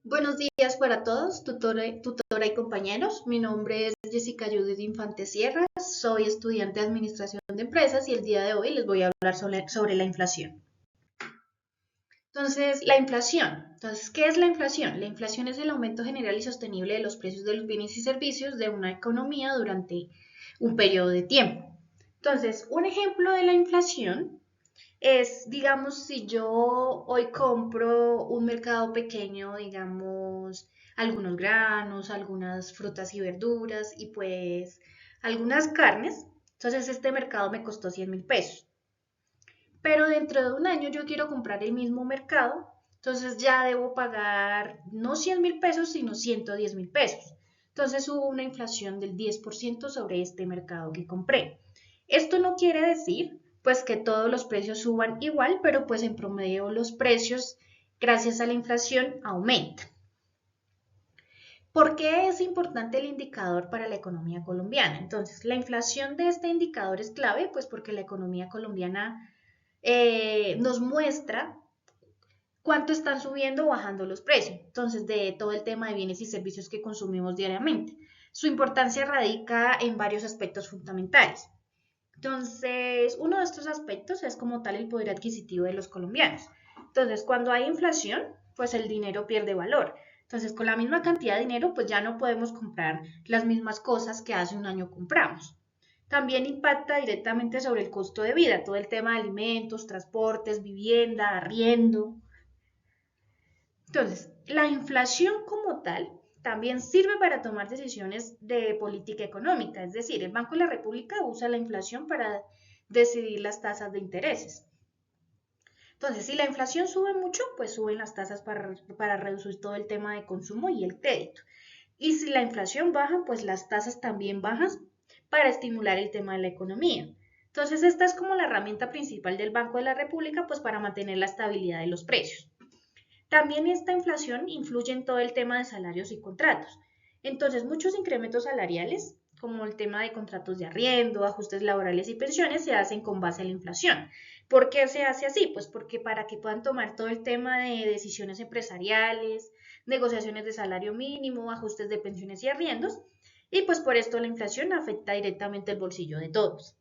Buenos días para todos, tutora y compañeros. Mi nombre es Jessica Judith Infante Sierra, soy estudiante de Administración de Empresas y el día de hoy les voy a hablar sobre la inflación. Entonces, la inflación. Entonces, ¿qué es la inflación? La inflación es el aumento general y sostenible de los precios de los bienes y servicios de una economía durante un periodo de tiempo. Entonces, un ejemplo de la inflación es, digamos, si yo hoy compro un mercado pequeño, digamos, algunos granos, algunas frutas y verduras y pues algunas carnes, entonces este mercado me costó 100.000 pesos. Pero dentro de un año yo quiero comprar el mismo mercado, entonces ya debo pagar no 100.000 pesos, sino 110.000 pesos. Entonces hubo una inflación del 10% sobre este mercado que compré. Esto no quiere decir pues que todos los precios suban igual, pero pues en promedio los precios gracias a la inflación aumentan. ¿Por qué es importante el indicador para la economía colombiana? Entonces, la inflación de este indicador es clave, pues porque la economía colombiana nos muestra cuánto están subiendo o bajando los precios. Entonces, de todo el tema de bienes y servicios que consumimos diariamente. Su importancia radica en varios aspectos fundamentales. Entonces, uno de estos aspectos es como tal el poder adquisitivo de los colombianos. Entonces, cuando hay inflación, pues el dinero pierde valor. Entonces, con la misma cantidad de dinero, pues ya no podemos comprar las mismas cosas que hace un año compramos. También impacta directamente sobre el costo de vida, todo el tema de alimentos, transportes, vivienda, arriendo. Entonces, la inflación como tal también sirve para tomar decisiones de política económica, es decir, el Banco de la República usa la inflación para decidir las tasas de intereses. Entonces, si la inflación sube mucho, pues suben las tasas para reducir todo el tema de consumo y el crédito. Y si la inflación baja, pues las tasas también bajan para estimular el tema de la economía. Entonces, esta es como la herramienta principal del Banco de la República, pues para mantener la estabilidad de los precios. También esta inflación influye en todo el tema de salarios y contratos. Entonces, muchos incrementos salariales, como el tema de contratos de arriendo, ajustes laborales y pensiones, se hacen con base en la inflación. ¿Por qué se hace así? Pues porque para que puedan tomar todo el tema de decisiones empresariales, negociaciones de salario mínimo, ajustes de pensiones y arriendos, y pues por esto la inflación afecta directamente el bolsillo de todos.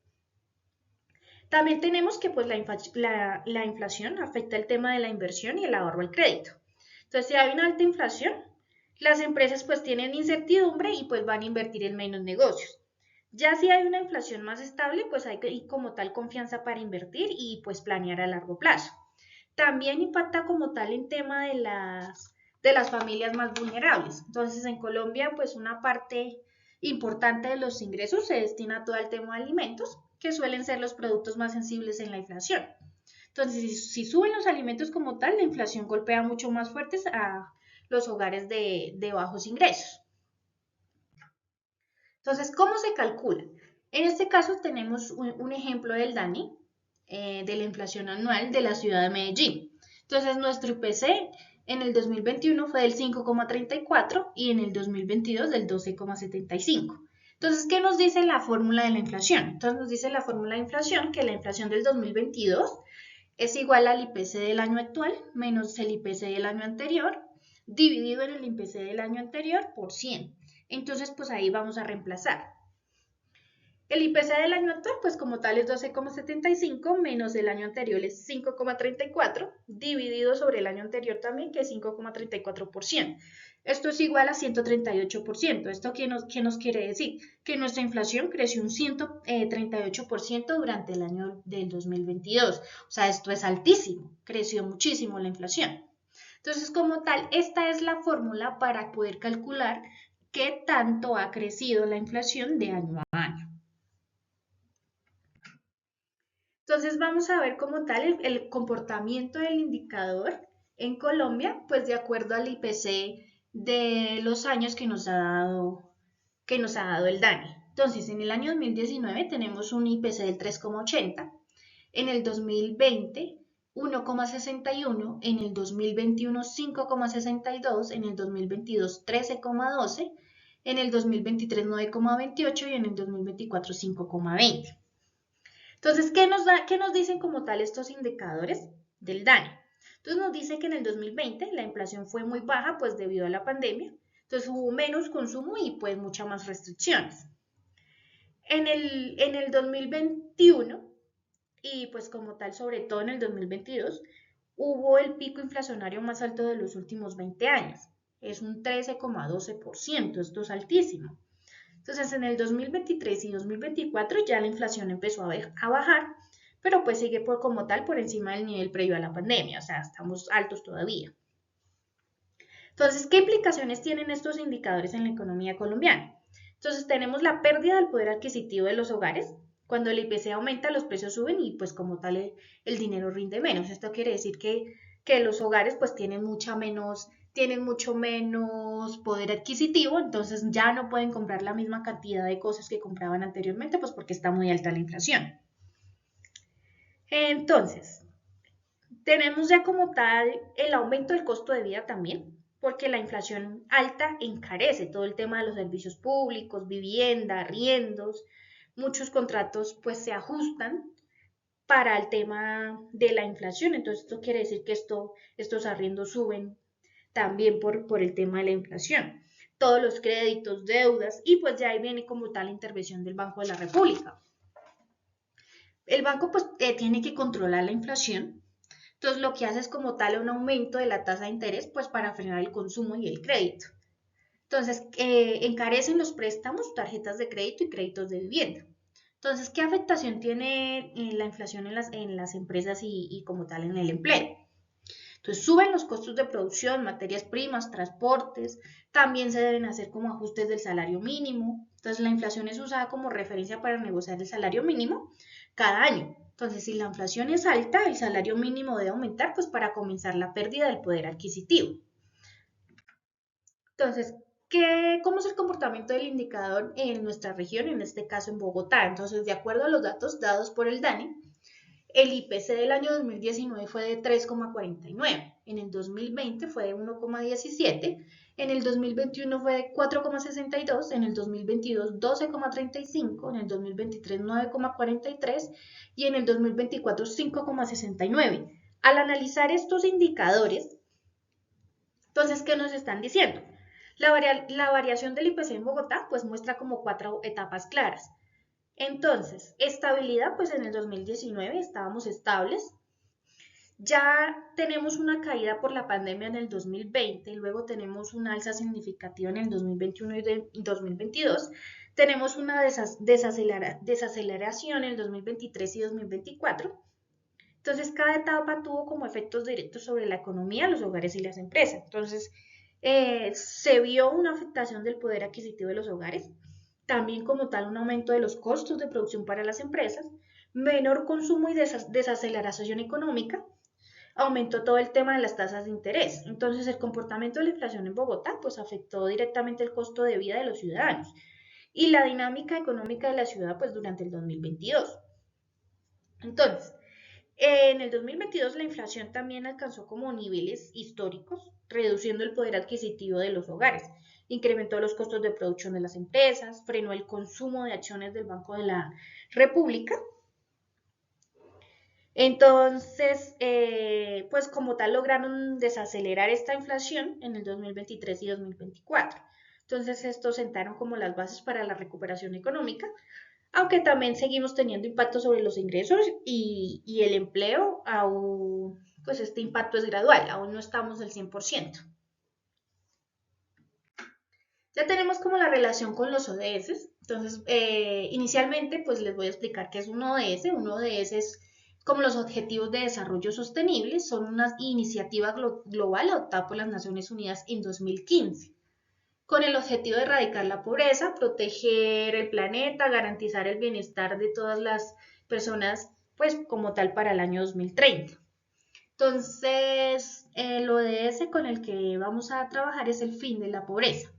También tenemos que pues la inflación afecta el tema de la inversión y el ahorro al crédito. Entonces, si hay una alta inflación, las empresas pues tienen incertidumbre y pues van a invertir en menos negocios. Ya si hay una inflación más estable, pues hay como tal confianza para invertir y pues planear a largo plazo. También impacta como tal en tema de las familias más vulnerables. Entonces, en Colombia, pues una parte importante de los ingresos se destina a todo el tema de alimentos, que suelen ser los productos más sensibles en la inflación. Entonces, si suben los alimentos como tal, la inflación golpea mucho más fuertes a los hogares de bajos ingresos. Entonces, ¿cómo se calcula? En este caso tenemos un ejemplo del DANI, de la inflación anual de la ciudad de Medellín. Entonces, nuestro IPC en el 2021 fue del 5,34 y en el 2022 del 12,75. Entonces, ¿qué nos dice la fórmula de la inflación? Entonces, nos dice la fórmula de inflación que la inflación del 2022 es igual al IPC del año actual menos el IPC del año anterior dividido en el IPC del año anterior por 100. Entonces, pues ahí vamos a reemplazar. El IPC del año actual, pues como tal es 12,75 menos el año anterior es 5,34 dividido sobre el año anterior también, que es 5,34%. Esto es igual a 138%. ¿Esto qué nos quiere decir? Que nuestra inflación creció un 138% durante el año del 2022. O sea, esto es altísimo, creció muchísimo la inflación. Entonces, como tal, esta es la fórmula para poder calcular qué tanto ha crecido la inflación de año a año. Entonces vamos a ver como tal el comportamiento del indicador en Colombia, pues de acuerdo al IPC de los años que nos ha dado el DANI. Entonces, en el año 2019 tenemos un IPC del 3,80, en el 2020 1,61, en el 2021 5,62, en el 2022 13,12, en el 2023 9,28 y en el 2024 5,20. Entonces, ¿qué nos dicen como tal estos indicadores del DANI? Entonces nos dice que en el 2020 la inflación fue muy baja pues debido a la pandemia, entonces hubo menos consumo y pues muchas más restricciones. En el 2021 y pues como tal sobre todo en el 2022 hubo el pico inflacionario más alto de los últimos 20 años. Es un 13,12%, esto es altísimo. Entonces en el 2023 y 2024 ya la inflación empezó a bajar, pero pues sigue por como tal por encima del nivel previo a la pandemia, o sea, estamos altos todavía. Entonces, ¿qué implicaciones tienen estos indicadores en la economía colombiana? Entonces, tenemos la pérdida del poder adquisitivo de los hogares. Cuando el IPC aumenta, los precios suben y pues como tal el dinero rinde menos. Esto quiere decir que los hogares pues tienen mucho menos poder adquisitivo, entonces ya no pueden comprar la misma cantidad de cosas que compraban anteriormente, pues porque está muy alta la inflación. Entonces, tenemos ya como tal el aumento del costo de vida también, porque la inflación alta encarece todo el tema de los servicios públicos, vivienda, arriendos, muchos contratos pues se ajustan para el tema de la inflación, entonces esto quiere decir que estos arriendos suben también por el tema de la inflación. Todos los créditos, deudas y pues ya ahí viene como tal la intervención del Banco de la República. El banco pues tiene que controlar la inflación. Entonces, lo que hace es como tal un aumento de la tasa de interés, pues para frenar el consumo y el crédito. Entonces, encarecen los préstamos, tarjetas de crédito y créditos de vivienda. Entonces, ¿qué afectación tiene la inflación en las empresas y como tal en el empleo? Entonces, suben los costos de producción, materias primas, transportes, también se deben hacer como ajustes del salario mínimo. Entonces, la inflación es usada como referencia para negociar el salario mínimo cada año. Entonces, si la inflación es alta, el salario mínimo debe aumentar, pues para comenzar la pérdida del poder adquisitivo. Entonces, ¿cómo es el comportamiento del indicador en nuestra región, en este caso en Bogotá? Entonces, de acuerdo a los datos dados por el DANE, el IPC del año 2019 fue de 3,49, en el 2020 fue de 1,17, en el 2021 fue de 4,62, en el 2022 12,35, en el 2023 9,43 y en el 2024 5,69. Al analizar estos indicadores, entonces, ¿qué nos están diciendo? La variación del IPC en Bogotá pues muestra como 4 etapas claras. Entonces, estabilidad, pues en el 2019 estábamos estables. Ya tenemos una caída por la pandemia en el 2020, luego tenemos una alza significativa en el 2021 y 2022. Tenemos una desaceleración en el 2023 y 2024. Entonces, cada etapa tuvo como efectos directos sobre la economía, los hogares y las empresas. Entonces, se vio una afectación del poder adquisitivo de los hogares, también como tal un aumento de los costos de producción para las empresas, menor consumo y desaceleración económica, aumentó todo el tema de las tasas de interés. Entonces, el comportamiento de la inflación en Bogotá pues afectó directamente el costo de vida de los ciudadanos y la dinámica económica de la ciudad pues durante el 2022. Entonces, en el 2022 la inflación también alcanzó como niveles históricos, reduciendo el poder adquisitivo de los hogares, incrementó los costos de producción de las empresas, frenó el consumo de acciones del Banco de la República. Entonces, pues como tal lograron desacelerar esta inflación en el 2023 y 2024. Entonces, estos sentaron como las bases para la recuperación económica, aunque también seguimos teniendo impacto sobre los ingresos y el empleo, aún, pues este impacto es gradual, aún no estamos al 100%. Ya tenemos como la relación con los ODS, entonces inicialmente pues les voy a explicar qué es un ODS. Un ODS es como los Objetivos de Desarrollo Sostenible, son una iniciativa global adoptada por las Naciones Unidas en 2015 con el objetivo de erradicar la pobreza, proteger el planeta, garantizar el bienestar de todas las personas, pues como tal para el año 2030. Entonces, el ODS con el que vamos a trabajar es el fin de la pobreza.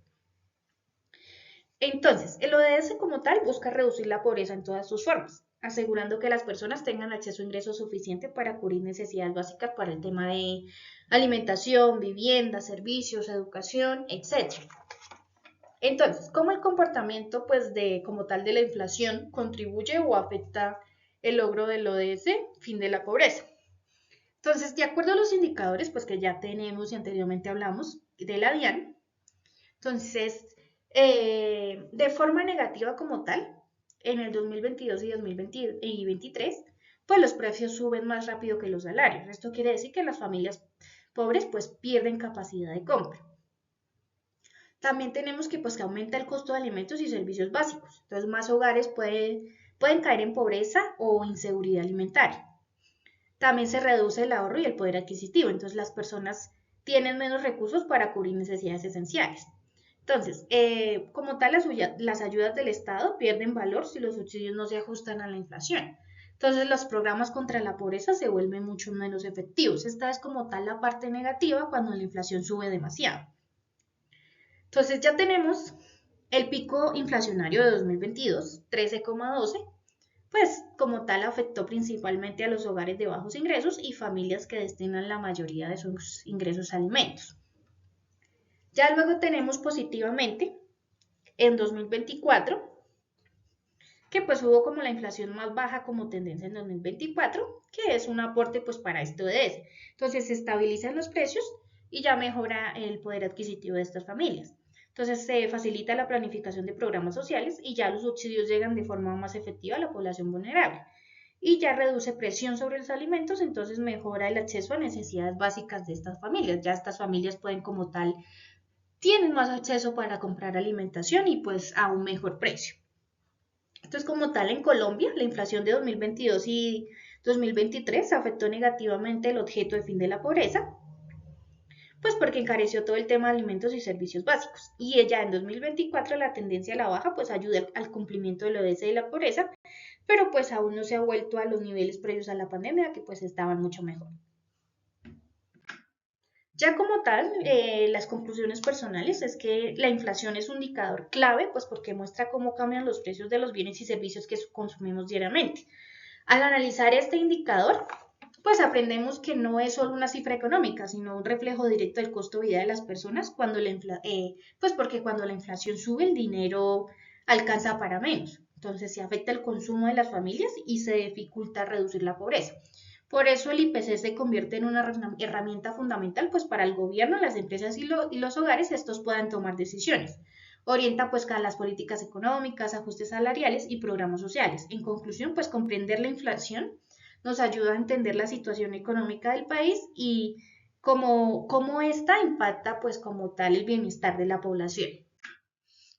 Entonces, el ODS como tal busca reducir la pobreza en todas sus formas, asegurando que las personas tengan acceso a ingresos suficientes para cubrir necesidades básicas para el tema de alimentación, vivienda, servicios, educación, etc. Entonces, ¿cómo el comportamiento pues como tal de la inflación contribuye o afecta el logro del ODS, fin de la pobreza? Entonces, de acuerdo a los indicadores, pues que ya tenemos y anteriormente hablamos de la DIAN, entonces, de forma negativa como tal, en el 2022 y 2023, pues los precios suben más rápido que los salarios. Esto quiere decir que las familias pobres pues pierden capacidad de compra. También tenemos que aumenta el costo de alimentos y servicios básicos. Entonces, más hogares pueden caer en pobreza o inseguridad alimentaria. También se reduce el ahorro y el poder adquisitivo. Entonces, las personas tienen menos recursos para cubrir necesidades esenciales. Entonces, como tal, las ayudas del Estado pierden valor si los subsidios no se ajustan a la inflación. Entonces, los programas contra la pobreza se vuelven mucho menos efectivos. Esta es como tal la parte negativa cuando la inflación sube demasiado. Entonces, ya tenemos el pico inflacionario de 2022, 13,12, pues como tal afectó principalmente a los hogares de bajos ingresos y familias que destinan la mayoría de sus ingresos a alimentos. Ya luego tenemos positivamente en 2024, que pues hubo como la inflación más baja como tendencia en 2024, que es un aporte pues para este ODS. Entonces se estabilizan los precios y ya mejora el poder adquisitivo de estas familias. Entonces se facilita la planificación de programas sociales y ya los subsidios llegan de forma más efectiva a la población vulnerable. Y ya reduce presión sobre los alimentos, entonces mejora el acceso a necesidades básicas de estas familias. Ya estas familias pueden como tal, tienen más acceso para comprar alimentación y pues a un mejor precio. Entonces, como tal, en Colombia, la inflación de 2022 y 2023 afectó negativamente el objeto de fin de la pobreza, pues porque encareció todo el tema de alimentos y servicios básicos. Y ya en 2024 la tendencia a la baja pues ayuda al cumplimiento del ODS de la pobreza, pero pues aún no se ha vuelto a los niveles previos a la pandemia, que pues estaban mucho mejor. Ya como tal, las conclusiones personales es que la inflación es un indicador clave, pues porque muestra cómo cambian los precios de los bienes y servicios que consumimos diariamente. Al analizar este indicador, pues aprendemos que no es solo una cifra económica, sino un reflejo directo del costo de vida de las personas pues porque cuando la inflación sube el dinero alcanza para menos. Entonces se afecta el consumo de las familias y se dificulta reducir la pobreza. Por eso el IPC se convierte en una herramienta fundamental pues para el gobierno, las empresas y los hogares estos puedan tomar decisiones. Orienta pues a las políticas económicas, ajustes salariales y programas sociales. En conclusión, pues comprender la inflación nos ayuda a entender la situación económica del país y cómo esta impacta pues como tal el bienestar de la población.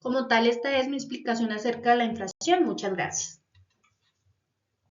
Como tal, esta es mi explicación acerca de la inflación. Muchas gracias.